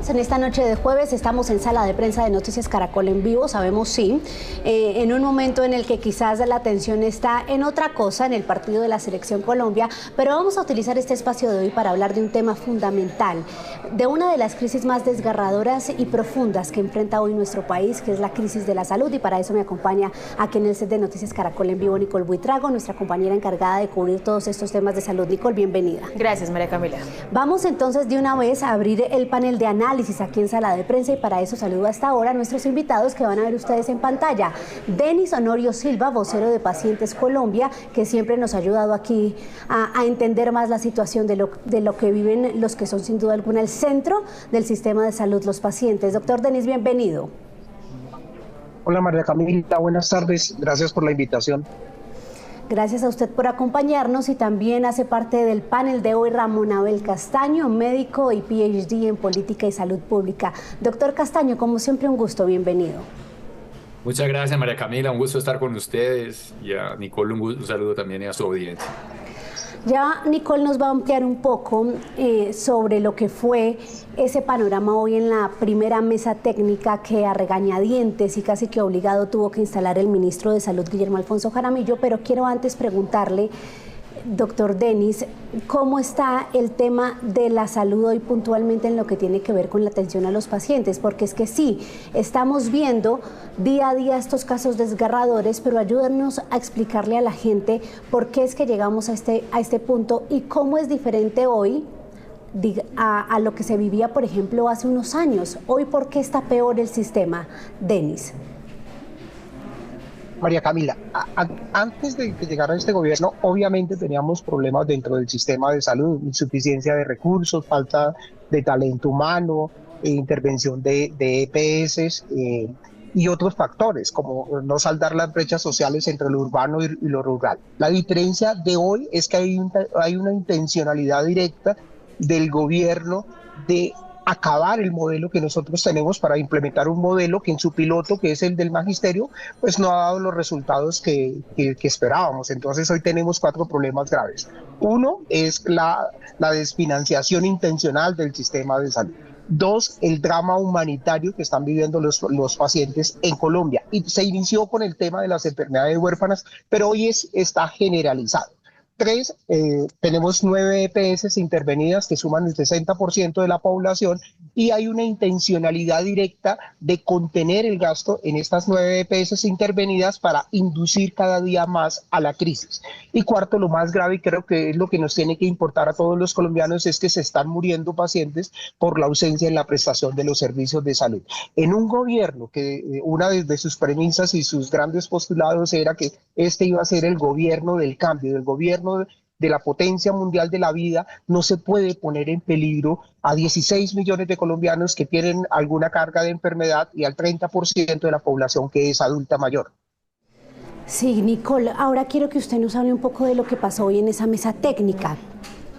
En esta noche de jueves estamos en Sala de Prensa de Noticias Caracol en vivo, sabemos sí, en un momento en el que quizás la atención está en otra cosa, en el partido de la Selección Colombia, pero vamos a utilizar este espacio de hoy para hablar de un tema fundamental, de una de las crisis más desgarradoras y profundas que enfrenta hoy nuestro país, que es la crisis de la salud, y para eso me acompaña aquí en el set de Noticias Caracol en vivo Nicole Buitrago, nuestra compañera encargada de cubrir todos estos temas de salud. Nicole, bienvenida. Gracias, María Camila. Vamos entonces de una vez a abrir el panel de análisis aquí en Sala de Prensa, y para eso saludo hasta ahora a nuestros invitados que van a ver ustedes en pantalla. Denis Honorio Silva, vocero de Pacientes Colombia, que siempre nos ha ayudado aquí a entender más la situación de lo que viven los que son sin duda alguna el centro del sistema de salud, los pacientes. Doctor Denis, bienvenido. Hola María Camila, buenas tardes, gracias por la invitación. Gracias a usted por acompañarnos, y también hace parte del panel de hoy Ramón Abel Castaño, médico y PhD en Política y Salud Pública. Doctor Castaño, como siempre un gusto, bienvenido. Muchas gracias María Camila, un gusto estar con ustedes, y a Nicole un saludo también y a su audiencia. Ya Nicole nos va a ampliar un poco sobre lo que fue ese panorama hoy en la primera mesa técnica que a regañadientes y casi que obligado tuvo que instalar el ministro de Salud, Guillermo Alfonso Jaramillo, pero quiero antes preguntarle, doctor Denis, ¿cómo está el tema de la salud hoy puntualmente en lo que tiene que ver con la atención a los pacientes? Porque es que sí, estamos viendo día a día estos casos desgarradores, pero ayúdanos a explicarle a la gente por qué es que llegamos a este punto y cómo es diferente hoy a lo que se vivía, por ejemplo, hace unos años. Hoy, ¿por qué está peor el sistema, Denis? María Camila, antes de que llegara este gobierno, obviamente teníamos problemas dentro del sistema de salud, insuficiencia de recursos, falta de talento humano, intervención de EPS y otros factores, como no saldar las brechas sociales entre lo urbano y lo rural. La diferencia de hoy es que hay una intencionalidad directa del gobierno de acabar el modelo que nosotros tenemos para implementar un modelo que en su piloto, que es el del magisterio, pues no ha dado los resultados que esperábamos. Entonces hoy tenemos 4 problemas graves. Uno es la desfinanciación intencional del sistema de salud. 2, el drama humanitario que están viviendo los pacientes en Colombia. Y se inició con el tema de las enfermedades huérfanas, pero hoy está generalizado. 3, tenemos 9 EPS intervenidas que suman el 60% de la población, y hay una intencionalidad directa de contener el gasto en estas 9 EPS intervenidas para inducir cada día más a la crisis. Y 4, lo más grave, y creo que es lo que nos tiene que importar a todos los colombianos, es que se están muriendo pacientes por la ausencia en la prestación de los servicios de salud. En un gobierno que una de sus premisas y sus grandes postulados era que este iba a ser el gobierno del cambio, del gobierno de la potencia mundial de la vida, no se puede poner en peligro a 16 millones de colombianos que tienen alguna carga de enfermedad y al 30% de la población que es adulta mayor. Sí, Nicole, ahora quiero que usted nos hable un poco de lo que pasó hoy en esa mesa técnica.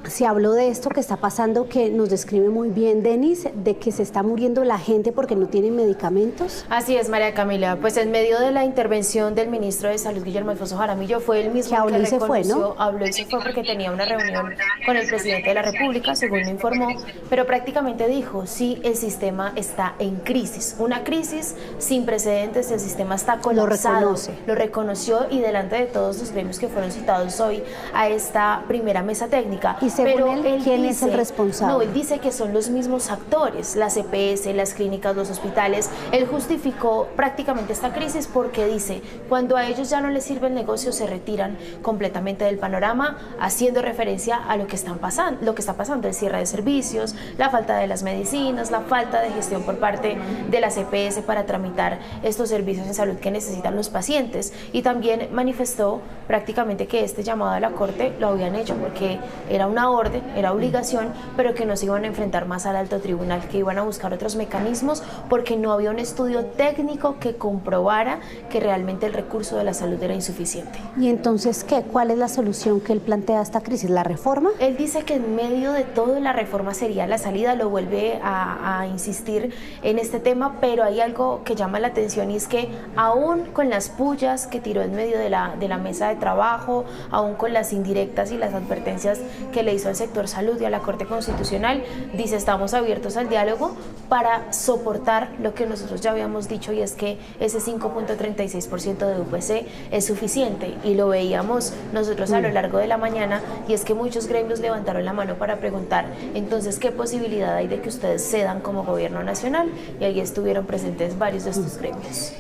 Se habló de esto que está pasando, que nos describe muy bien Denis, de que se está muriendo la gente porque no tienen medicamentos. Así es, María Camila. Pues en medio de la intervención del ministro de Salud, Guillermo Alfonso Jaramillo, fue el mismo que habló y se fue, ¿no? Habló y se fue porque tenía una reunión con el presidente de la República, según me informó, pero prácticamente dijo, sí, el sistema está en crisis, una crisis sin precedentes, el sistema está colapsado. Lo reconoció, y delante de todos los gremios que fueron citados hoy a esta primera mesa técnica. Y según él, ¿quién es el responsable? No, él dice que son los mismos actores, las EPS, las clínicas, los hospitales. Él justificó prácticamente esta crisis porque dice, cuando a ellos ya no les sirve el negocio, se retiran completamente del panorama, haciendo referencia a lo que está pasando, el cierre de servicios, la falta de las medicinas, la falta de gestión por parte de las EPS para tramitar estos servicios en salud que necesitan los pacientes. Y también manifestó prácticamente que este llamado a la Corte lo habían hecho porque era una orden, era obligación, pero que no se iban a enfrentar más al alto tribunal, que iban a buscar otros mecanismos porque no había un estudio técnico que comprobara que realmente el recurso de la salud era insuficiente. ¿Y entonces qué? ¿Cuál es la solución que él plantea a esta crisis? ¿La reforma? Él dice que en medio de todo la reforma sería la salida, lo vuelve a insistir en este tema, pero hay algo que llama la atención, y es que aún con las pullas que tiró en medio de la mesa de trabajo, aún con las indirectas y las advertencias que le hizo al sector salud y a la Corte Constitucional, dice estamos abiertos al diálogo para soportar lo que nosotros ya habíamos dicho, y es que ese 5.36% de UPC es suficiente, y lo veíamos nosotros a lo largo de la mañana, y es que muchos gremios levantaron la mano para preguntar entonces qué posibilidad hay de que ustedes cedan como gobierno nacional, y ahí estuvieron presentes varios de estos gremios.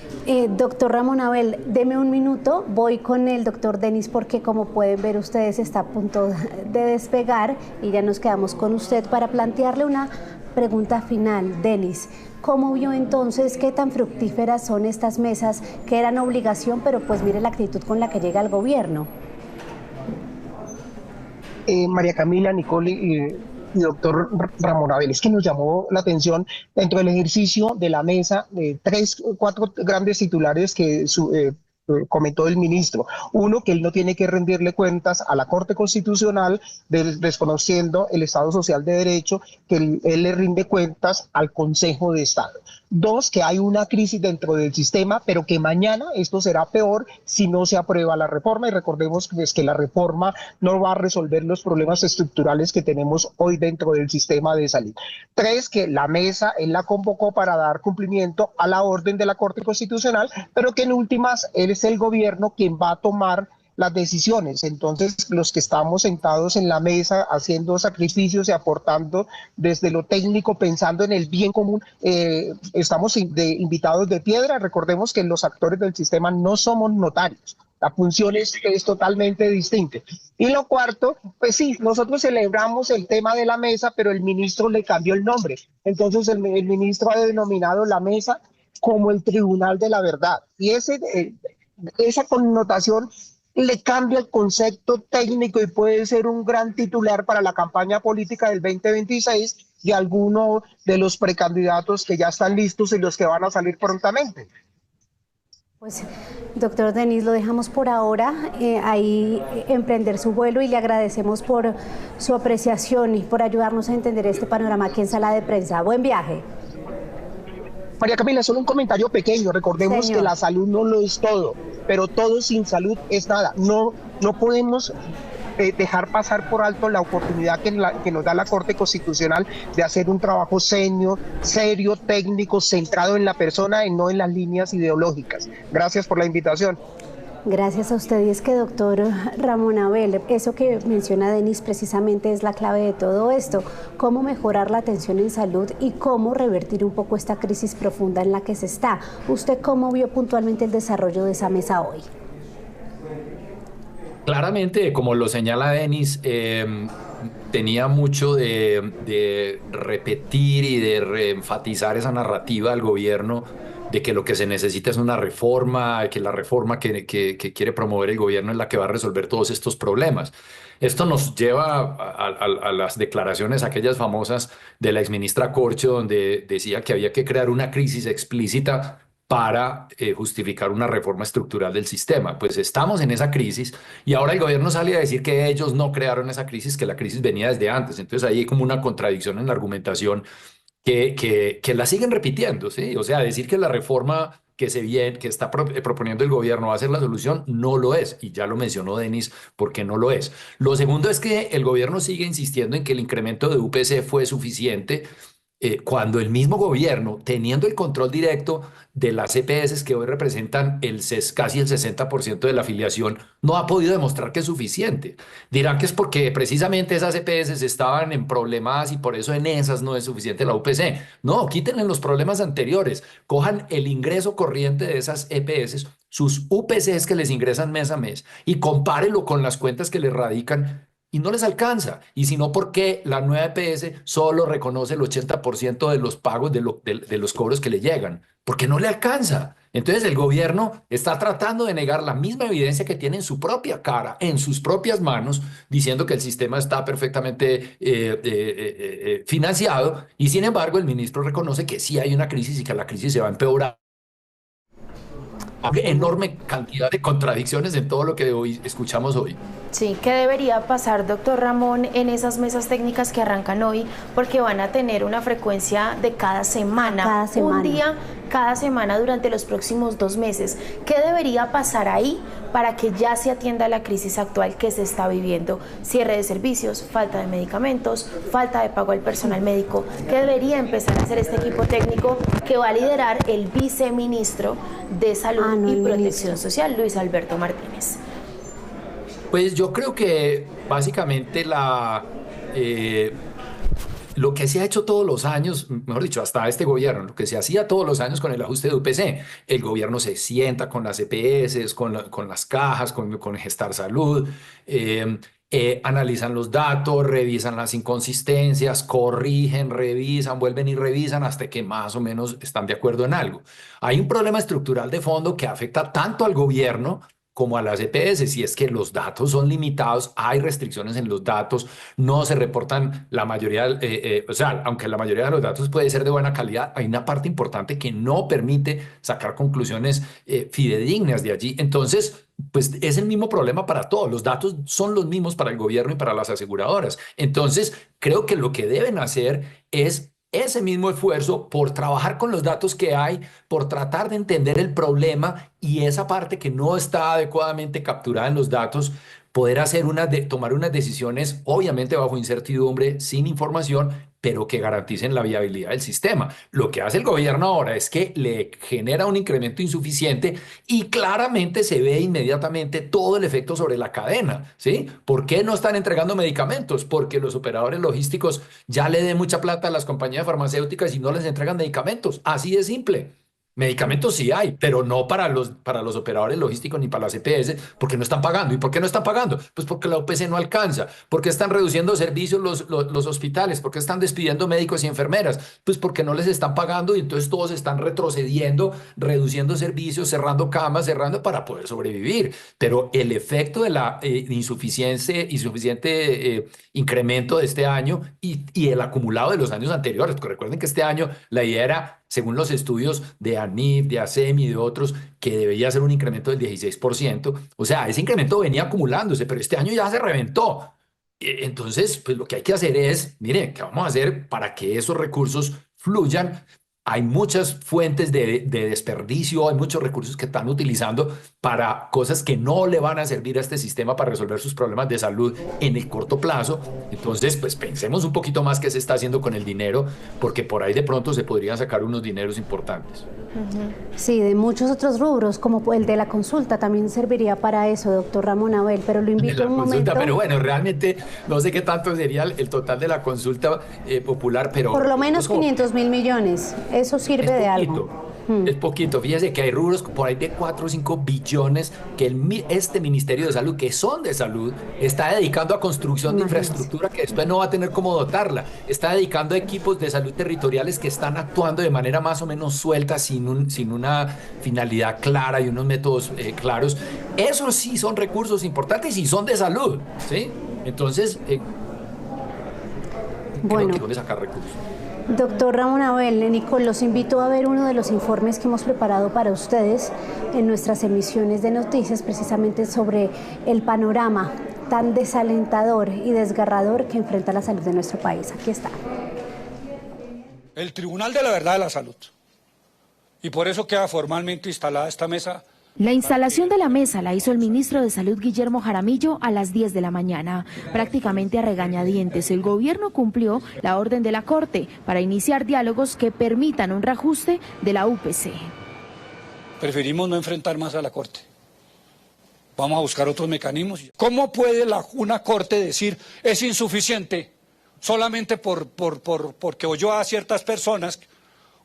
Doctor Ramón Abel, deme un minuto, voy con el doctor Denis porque como pueden ver ustedes está a punto de despegar y ya nos quedamos con usted para plantearle una pregunta final. Denis, ¿cómo vio entonces qué tan fructíferas son estas mesas que eran obligación, pero pues mire la actitud con la que llega el gobierno? María Camila, Nicole y doctor Ramón Abel, es que nos llamó la atención dentro del ejercicio de la mesa de 4 grandes titulares que comentó el ministro. Uno, que él no tiene que rendirle cuentas a la Corte Constitucional, desconociendo el Estado Social de Derecho, que él le rinde cuentas al Consejo de Estado. 2, que hay una crisis dentro del sistema, pero que mañana esto será peor si no se aprueba la reforma, y recordemos que la reforma no va a resolver los problemas estructurales que tenemos hoy dentro del sistema de salud. 3, que la mesa él la convocó para dar cumplimiento a la orden de la Corte Constitucional, pero que en últimas él es el gobierno quien va a tomar las decisiones. Entonces, los que estamos sentados en la mesa haciendo sacrificios y aportando desde lo técnico, pensando en el bien común, estamos invitados de piedra. Recordemos que los actores del sistema no somos notarios. La función es totalmente distinta. Y lo cuarto, pues sí, nosotros celebramos el tema de la mesa, pero el ministro le cambió el nombre. Entonces, el ministro ha denominado la mesa como el Tribunal de la Verdad. Y esa connotación le cambia el concepto técnico y puede ser un gran titular para la campaña política del 2026 de alguno de los precandidatos que ya están listos y los que van a salir prontamente. Pues, doctor Denis, lo dejamos por ahora, ahí emprender su vuelo, y le agradecemos por su apreciación y por ayudarnos a entender este panorama aquí en Sala de Prensa. Buen viaje. María Camila, solo un comentario pequeño. Recordemos que la salud no lo es todo, pero todo sin salud es nada. No podemos dejar pasar por alto la oportunidad que nos da la Corte Constitucional de hacer un trabajo serio, técnico, centrado en la persona y no en las líneas ideológicas. Gracias por la invitación. Gracias a usted. Y es que, doctor Ramón Abel, eso que menciona Denis precisamente es la clave de todo esto. Cómo mejorar la atención en salud y cómo revertir un poco esta crisis profunda en la que se está. ¿Usted cómo vio puntualmente el desarrollo de esa mesa hoy? Claramente, como lo señala Denis, tenía mucho de repetir y de reenfatizar esa narrativa del gobierno de que lo que se necesita es una reforma, que la reforma que quiere promover el gobierno es la que va a resolver todos estos problemas. Esto nos lleva a las declaraciones aquellas famosas de la exministra Corcho, donde decía que había que crear una crisis explícita para justificar una reforma estructural del sistema. Pues estamos en esa crisis y ahora el gobierno sale a decir que ellos no crearon esa crisis, que la crisis venía desde antes. Entonces ahí hay como una contradicción en la argumentación que la siguen repitiendo, ¿sí? O sea, decir que la reforma que está proponiendo el gobierno va a ser la solución, no lo es, y ya lo mencionó Denis, porque no lo es. Lo segundo es que el gobierno sigue insistiendo en que el incremento de UPC fue suficiente, cuando el mismo gobierno, teniendo el control directo de las EPS que hoy representan casi el 60% de la afiliación, no ha podido demostrar que es suficiente. Dirán que es porque precisamente esas EPS estaban en problemas y por eso en esas no es suficiente la UPC. No, quítenle los problemas anteriores, cojan el ingreso corriente de esas EPS, sus UPCs que les ingresan mes a mes, y compárenlo con las cuentas que les radican, y no les alcanza. Y si no, ¿por qué la nueva EPS solo reconoce el 80% de los pagos de los cobros que le llegan? Porque no le alcanza. Entonces el gobierno está tratando de negar la misma evidencia que tiene en su propia cara, en sus propias manos, diciendo que el sistema está perfectamente financiado, y sin embargo el ministro reconoce que sí hay una crisis y que la crisis se va a empeorar. Enorme cantidad de contradicciones en todo lo que hoy escuchamos hoy. Sí, ¿qué debería pasar, doctor Ramón, en esas mesas técnicas que arrancan hoy? Porque van a tener una frecuencia de cada semana. Un día cada semana durante los próximos 2 meses. ¿Qué debería pasar ahí para que ya se atienda la crisis actual que se está viviendo? Cierre de servicios, falta de medicamentos, falta de pago al personal médico. ¿Qué debería empezar a hacer este equipo técnico que va a liderar el viceministro de Salud y Protección Social, Luis Alberto Martínez? Pues yo creo que básicamente lo que se ha hecho todos los años, mejor dicho, hasta este gobierno, lo que se hacía todos los años con el ajuste de UPC, el gobierno se sienta con las EPS, con las cajas, con Gestar Salud, analizan los datos, revisan las inconsistencias, corrigen, revisan, vuelven y revisan hasta que más o menos están de acuerdo en algo. Hay un problema estructural de fondo que afecta tanto al gobierno como a las EPS, si es que los datos son limitados, hay restricciones en los datos, no se reportan la mayoría, o sea, aunque la mayoría de los datos puede ser de buena calidad, hay una parte importante que no permite sacar conclusiones fidedignas de allí. Entonces, pues es el mismo problema para todos, los datos son los mismos para el gobierno y para las aseguradoras. Entonces, creo que lo que deben hacer es ese mismo esfuerzo por trabajar con los datos que hay, por tratar de entender el problema y esa parte que no está adecuadamente capturada en los datos, poder hacer tomar unas decisiones, obviamente bajo incertidumbre, sin información, pero que garanticen la viabilidad del sistema. Lo que hace el gobierno ahora es que le genera un incremento insuficiente y claramente se ve inmediatamente todo el efecto sobre la cadena, ¿sí? ¿Por qué no están entregando medicamentos? Porque los operadores logísticos ya le den mucha plata a las compañías farmacéuticas y no les entregan medicamentos. Así de simple. Medicamentos sí hay, pero no para los operadores logísticos ni para las EPS, porque no están pagando. ¿Y por qué no están pagando? Pues porque la UPC no alcanza. ¿Por qué están reduciendo servicios los hospitales? ¿Por qué están despidiendo médicos y enfermeras? Pues porque no les están pagando y entonces todos están retrocediendo, reduciendo servicios, cerrando camas, cerrando para poder sobrevivir. Pero el efecto de la insuficiente incremento de este año y el acumulado de los años anteriores, porque recuerden que este año la idea era, según los estudios de ANIF, de ASEMI y de otros, que debería ser un incremento del 16%. O sea, ese incremento venía acumulándose, pero este año ya se reventó. Entonces, pues lo que hay que hacer es, mire, ¿qué vamos a hacer para que esos recursos fluyan? Hay muchas fuentes de desperdicio, hay muchos recursos que están utilizando para cosas que no le van a servir a este sistema para resolver sus problemas de salud en el corto plazo. Entonces, pues pensemos un poquito más qué se está haciendo con el dinero, porque por ahí de pronto se podrían sacar unos dineros importantes. Sí, de muchos otros rubros, como el de la consulta, también serviría para eso, doctor Ramón Abel, pero lo invito un momento. Pero bueno, realmente no sé qué tanto sería el total de la consulta popular, pero... Por lo menos 500.000 millones, eso sirve de algo. Es poquito, fíjese que hay rubros por ahí de 4 o 5 billones que este Ministerio de Salud, que son de salud, está dedicando a construcción de infraestructura que después no va a tener cómo dotarla, está dedicando a equipos de salud territoriales que están actuando de manera más o menos suelta, sin una finalidad clara y unos métodos claros. Esos sí son recursos importantes y son de salud, ¿sí? Entonces, creo que dónde sacar recursos. Doctor Ramón Abel, Nicole, los invito a ver uno de los informes que hemos preparado para ustedes en nuestras emisiones de noticias, precisamente sobre el panorama tan desalentador y desgarrador que enfrenta la salud de nuestro país. Aquí está. El Tribunal de la Verdad de la Salud. Y por eso queda formalmente instalada esta mesa. La instalación de la mesa la hizo el ministro de Salud, Guillermo Jaramillo, a las 10 de la mañana. Prácticamente a regañadientes, el gobierno cumplió la orden de la Corte para iniciar diálogos que permitan un reajuste de la UPC. Preferimos no enfrentar más a la Corte. Vamos a buscar otros mecanismos. ¿Cómo puede una Corte decir es insuficiente solamente porque oyó a ciertas personas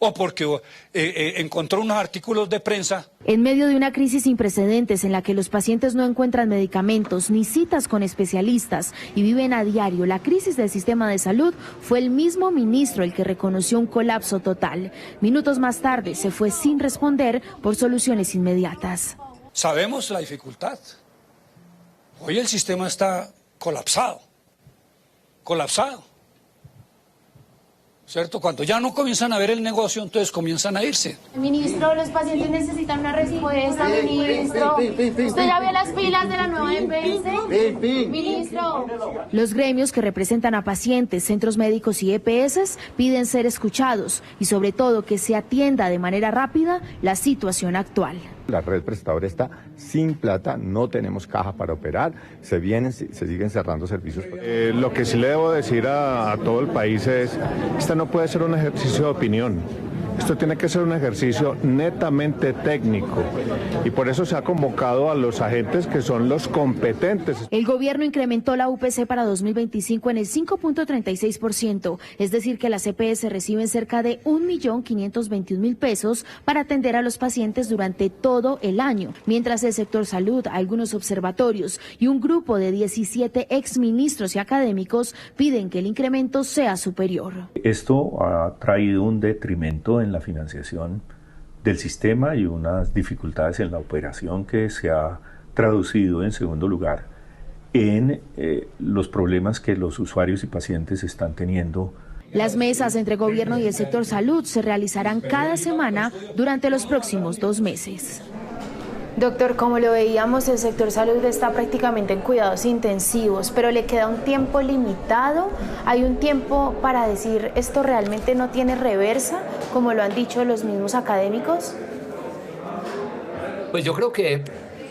o porque encontró unos artículos de prensa? En medio de una crisis sin precedentes en la que los pacientes no encuentran medicamentos ni citas con especialistas y viven a diario la crisis del sistema de salud, fue el mismo ministro el que reconoció un colapso total. Minutos más tarde se fue sin responder por soluciones inmediatas. Sabemos la dificultad. Hoy el sistema está colapsado. ¿cierto? Cuando ya no comienzan a ver el negocio, entonces comienzan a irse. Ministro, los pacientes necesitan una respuesta, ministro. ¿Usted ya vio las filas de la nueva EPS? Ministro. Los gremios que representan a pacientes, centros médicos y EPS piden ser escuchados y sobre todo que se atienda de manera rápida la situación actual. La red prestadora está sin plata, no tenemos caja para operar, se siguen cerrando servicios. Lo que sí le debo decir a todo el país es, este no puede ser un ejercicio de opinión. Esto tiene que ser un ejercicio netamente técnico y por eso se ha convocado a los agentes que son los competentes. El gobierno incrementó la UPC para 2025 en el 5.36%, es decir que las EPS reciben cerca de 1.521.000 pesos para atender a los pacientes durante todo el año, mientras el sector salud, algunos observatorios y un grupo de 17 exministros y académicos piden que el incremento sea superior. Esto ha traído un detrimento en la financiación del sistema y unas dificultades en la operación que se ha traducido en segundo lugar en los problemas que los usuarios y pacientes están teniendo. Las mesas entre gobierno y el sector salud se realizarán cada semana durante los próximos 2 meses. Doctor, como lo veíamos, el sector salud está prácticamente en cuidados intensivos, pero le queda un tiempo limitado. ¿Hay un tiempo para decir esto realmente no tiene reversa, como lo han dicho los mismos académicos? Pues yo creo que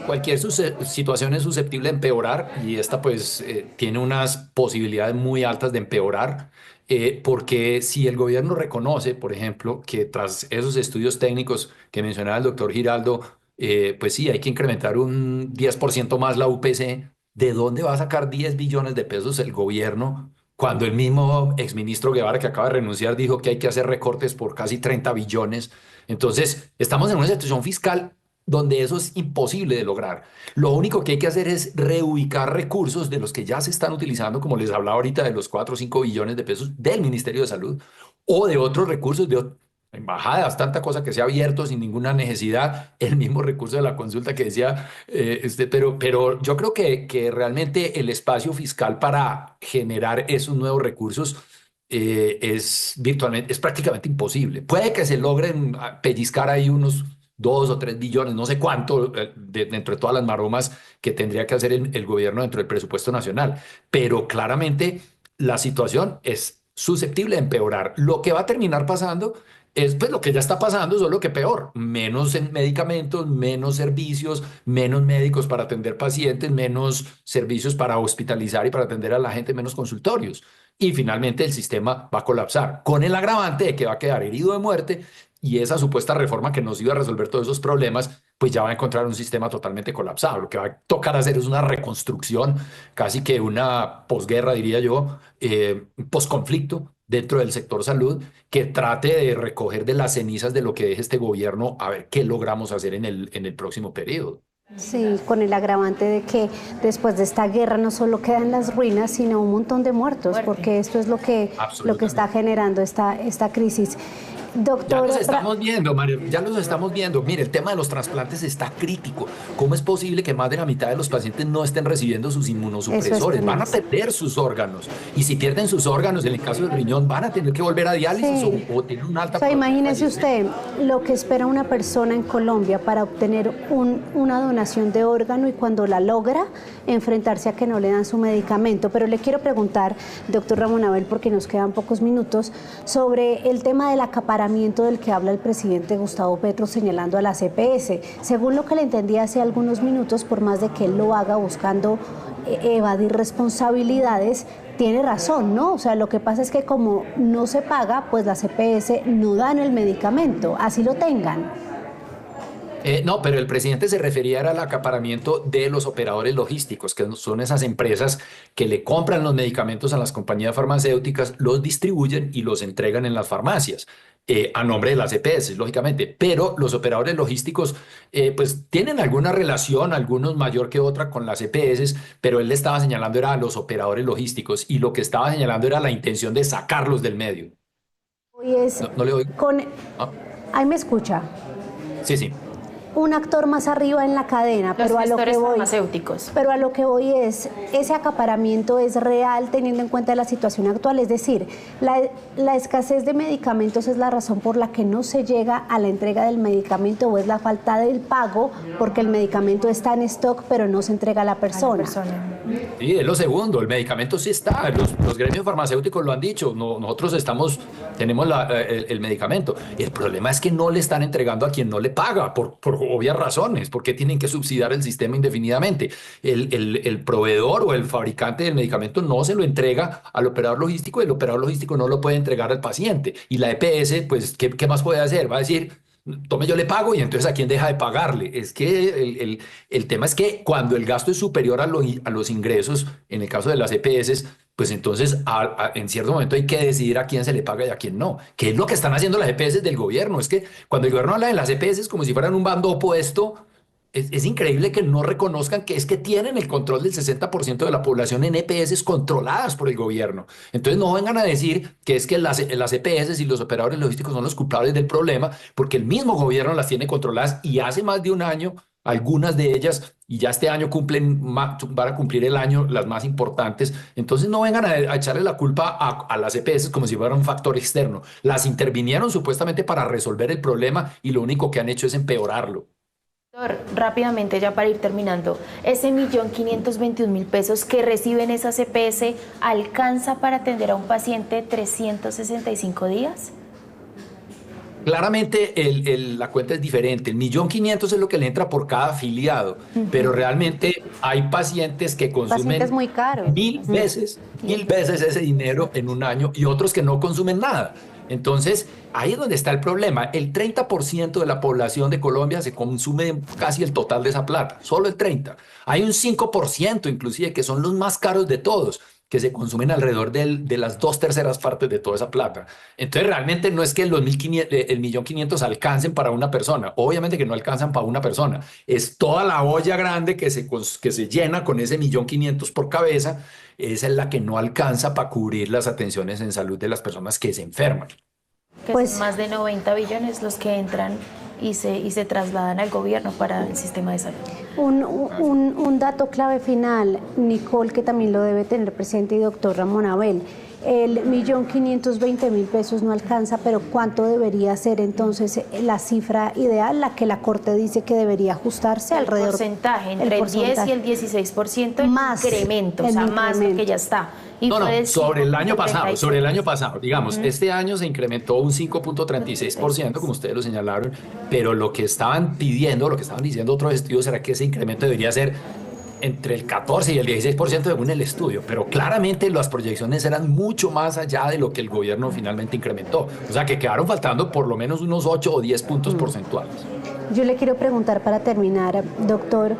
cualquier situación es susceptible de empeorar y esta pues tiene unas posibilidades muy altas de empeorar. Porque si el gobierno reconoce, por ejemplo, que tras esos estudios técnicos que mencionaba el doctor Giraldo, pues sí, hay que incrementar un 10% más la UPC. ¿De dónde va a sacar 10 billones de pesos el gobierno cuando el mismo exministro Guevara, que acaba de renunciar, dijo que hay que hacer recortes por casi 30 billones? Entonces, estamos en una situación fiscal donde eso es imposible de lograr. Lo único que hay que hacer es reubicar recursos de los que ya se están utilizando, como les hablaba ahorita, de los 4 o 5 billones de pesos del Ministerio de Salud, o de otros recursos de embajadas, tanta cosa que se ha abierto sin ninguna necesidad, el mismo recurso de la consulta que decía, pero yo creo que realmente el espacio fiscal para generar esos nuevos recursos es prácticamente imposible. Puede que se logren pellizcar ahí unos 2 o 3 billones, no sé cuánto, dentro de todas las maromas que tendría que hacer el gobierno dentro del presupuesto nacional, pero claramente la situación es susceptible de empeorar. Lo que va a terminar pasando es pues lo que ya está pasando, solo que peor. Menos en medicamentos, menos servicios, menos médicos para atender pacientes, menos servicios para hospitalizar y para atender a la gente, menos consultorios. Y finalmente el sistema va a colapsar, con el agravante de que va a quedar herido de muerte y esa supuesta reforma que nos iba a resolver todos esos problemas, pues ya va a encontrar un sistema totalmente colapsado. Lo que va a tocar hacer es una reconstrucción, casi que una posguerra, diría yo, posconflicto dentro del sector salud, que trate de recoger de las cenizas de lo que deje este gobierno, a ver qué logramos hacer en el próximo periodo. Sí, con el agravante de que después de esta guerra no solo quedan las ruinas, sino un montón de muertos, porque esto es lo que está generando esta crisis. Doctor, ya los estamos viendo, Mario, ya los estamos viendo. Mire, el tema de los trasplantes está crítico. ¿Cómo es posible que más de la mitad de los pacientes no estén recibiendo sus inmunosupresores? Van a perder sus órganos. Y si pierden sus órganos, en el caso del riñón, van a tener que volver a diálisis o tener una alta probabilidad. Imagínese usted lo que espera una persona en Colombia para obtener una donación de órgano y cuando la logra, enfrentarse a que no le dan su medicamento. Pero le quiero preguntar, doctor Ramón Abel, porque nos quedan pocos minutos, sobre el tema del acaparamiento del que habla el presidente Gustavo Petro señalando a la EPS. Según lo que le entendí hace algunos minutos, por más de que él lo haga buscando evadir responsabilidades, tiene razón, ¿no? O sea, lo que pasa es que como no se paga, pues las EPS no dan el medicamento, así lo tengan. No, pero el presidente se refería al acaparamiento de los operadores logísticos, que son esas empresas que le compran los medicamentos a las compañías farmacéuticas, los distribuyen y los entregan en las farmacias. A nombre de las EPS, lógicamente, pero los operadores logísticos pues tienen alguna relación, algunos mayor que otra con las EPS, pero él le estaba señalando era a los operadores logísticos y lo que estaba señalando era la intención de sacarlos del medio. No le oigo. Ahí me escucha. Sí. un actor más arriba en la cadena, Los pero a lo que voy, farmacéuticos. pero a lo que voy es, ese acaparamiento es real teniendo en cuenta la situación actual, es decir, la escasez de medicamentos es la razón por la que no se llega a la entrega del medicamento, o es la falta del pago porque el medicamento está en stock pero no se entrega a la persona. Sí, es lo segundo, el medicamento sí está, los gremios farmacéuticos lo han dicho, nosotros tenemos el medicamento. El problema es que no le están entregando a quien no le paga, por obvias razones, porque tienen que subsidiar el sistema indefinidamente. El proveedor o el fabricante del medicamento no se lo entrega al operador logístico, y el operador logístico no lo puede entregar al paciente. Y la EPS, pues, ¿qué más puede hacer? Va a decir, tome, yo le pago, y entonces ¿a quién deja de pagarle? Es que el tema es que cuando el gasto es superior a los ingresos, en el caso de las EPS, pues entonces en cierto momento hay que decidir a quién se le paga y a quién no. ¿Qué es lo que están haciendo las EPS del gobierno? Es que cuando el gobierno habla de las EPS como si fueran un bando opuesto, es increíble que no reconozcan que es que tienen el control del 60% de la población en EPS controladas por el gobierno. Entonces no vengan a decir que es que las EPS y los operadores logísticos son los culpables del problema, porque el mismo gobierno las tiene controladas, y hace más de un año algunas de ellas, y ya este año van a cumplir el año las más importantes. Entonces no vengan a echarle la culpa a las EPS como si fuera un factor externo. Las intervinieron supuestamente para resolver el problema, y lo único que han hecho es empeorarlo. Rápidamente, ya para ir terminando, ese 1.521.000 pesos que reciben esas EPS, ¿alcanza para atender a un paciente 365 días? Claramente la cuenta es diferente. El 1.500.000 es lo que le entra por cada afiliado, pero realmente hay pacientes que consumen pacientes muy caros. 1000 veces ese dinero en un año, y otros que no consumen nada. Entonces, ahí es donde está el problema. El 30% de la población de Colombia se consume casi el total de esa plata, solo el 30%. Hay un 5% inclusive que son los más caros de todos, que se consumen alrededor de las 2/3 partes de toda esa plata. Entonces, realmente no es que el 1.500.000 alcancen para una persona. Obviamente que no alcanzan para una persona. Es toda la olla grande que se llena con ese 1.500.000 por cabeza. Esa es la que no alcanza para cubrir las atenciones en salud de las personas que se enferman. Que pues, son más de 90 billones los que entran y se trasladan al gobierno para el sistema de salud. Un dato clave final, Nicole, que también lo debe tener presente, y doctor Ramón Abel. El 1.520.000 pesos no alcanza, pero ¿cuánto debería ser entonces la cifra ideal, la que la Corte dice que debería ajustarse? El alrededor porcentaje, entre el 10 y el 16% más incremento, o sea, más lo que ya está. Y sobre el año pasado, digamos, este año se incrementó un 5.36%, como ustedes lo señalaron, pero lo que estaban diciendo otros estudios era que ese incremento debería ser entre el 14 y el 16% según el estudio, pero claramente las proyecciones eran mucho más allá de lo que el gobierno finalmente incrementó, o sea que quedaron faltando por lo menos unos 8 o 10 puntos porcentuales. Yo le quiero preguntar para terminar, doctor,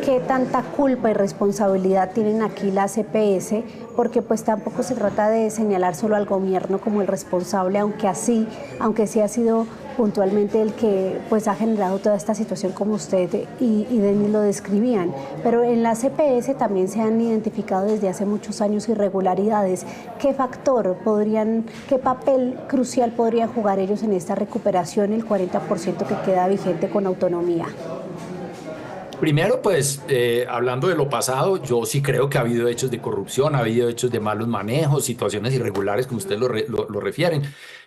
¿qué tanta culpa y responsabilidad tienen aquí las EPS? Porque pues tampoco se trata de señalar solo al gobierno como el responsable, aunque sí ha sido puntualmente el que pues ha generado toda esta situación como usted y Denis lo describían. Pero en las EPS también se han identificado desde hace muchos años irregularidades. ¿Qué papel crucial podrían jugar ellos en esta recuperación, el 40% que queda vigente con autonomía? Primero, pues, hablando de lo pasado, yo sí creo que ha habido hechos de corrupción, ha habido hechos de malos manejos, situaciones irregulares, como ustedes lo refieren,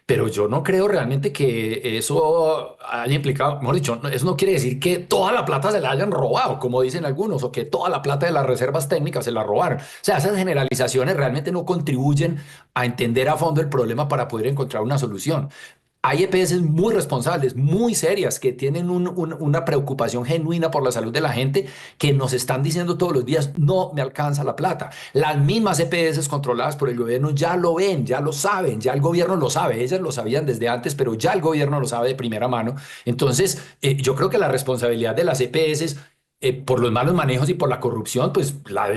pero yo no creo realmente que eso haya implicado, mejor dicho, eso no quiere decir que toda la plata se la hayan robado, como dicen algunos, o que toda la plata de las reservas técnicas se la robaron. O sea, esas generalizaciones realmente no contribuyen a entender a fondo el problema para poder encontrar una solución. Hay EPS muy responsables, muy serias, que tienen una preocupación genuina por la salud de la gente, que nos están diciendo todos los días, no me alcanza la plata. Las mismas EPS controladas por el gobierno ya lo ven, ya lo saben, ya el gobierno lo sabe. Ellas lo sabían desde antes, pero ya el gobierno lo sabe de primera mano. Entonces, yo creo que la responsabilidad de las EPS por los malos manejos y por la corrupción, pues la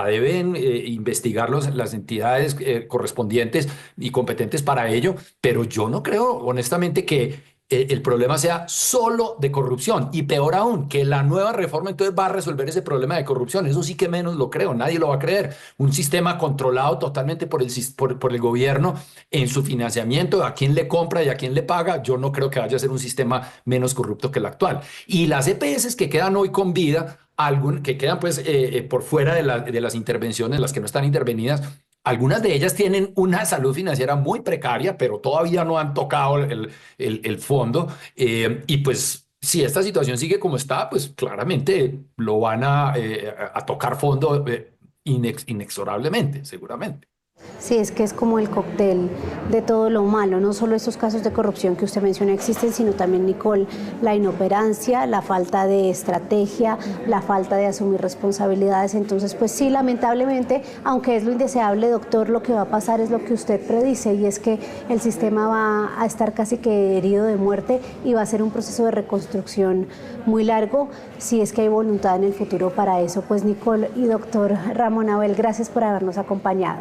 deben investigar las entidades correspondientes y competentes para ello, pero yo no creo honestamente que el problema sea solo de corrupción, y peor aún, que la nueva reforma entonces va a resolver ese problema de corrupción. Eso sí que menos lo creo, nadie lo va a creer. Un sistema controlado totalmente por el gobierno en su financiamiento, a quién le compra y a quién le paga, yo no creo que vaya a ser un sistema menos corrupto que el actual. Y las EPS que quedan hoy con vida, que quedan pues por fuera de las intervenciones, las que no están intervenidas, algunas de ellas tienen una salud financiera muy precaria, pero todavía no han tocado el fondo. Y pues si esta situación sigue como está, pues claramente lo van a tocar fondo inexorablemente, seguramente. Sí, es que es como el cóctel de todo lo malo, no solo estos casos de corrupción que usted menciona existen, sino también, Nicole, la inoperancia, la falta de estrategia, la falta de asumir responsabilidades. Entonces, pues sí, lamentablemente, aunque es lo indeseable, doctor, lo que va a pasar es lo que usted predice, y es que el sistema va a estar casi que herido de muerte y va a ser un proceso de reconstrucción muy largo, si es que hay voluntad en el futuro para eso. Pues Nicole y doctor Ramón Abel, gracias por habernos acompañado.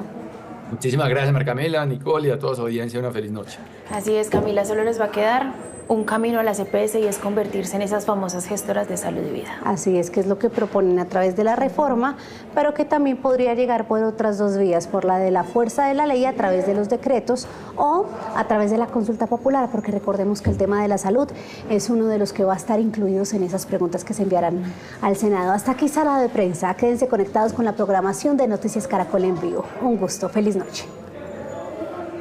Muchísimas gracias, María Camila, Nicole, y a toda su audiencia una feliz noche. Así es, Camila, solo les va a quedar un camino a las EPS, y es convertirse en esas famosas gestoras de salud y vida. Así es, que es lo que proponen a través de la reforma, pero que también podría llegar por otras dos vías, por la de la fuerza de la ley a través de los decretos o a través de la consulta popular, porque recordemos que el tema de la salud es uno de los que va a estar incluidos en esas preguntas que se enviarán al Senado. Hasta aquí Sala de Prensa, quédense conectados con la programación de Noticias Caracol en vivo. Un gusto, feliz noche.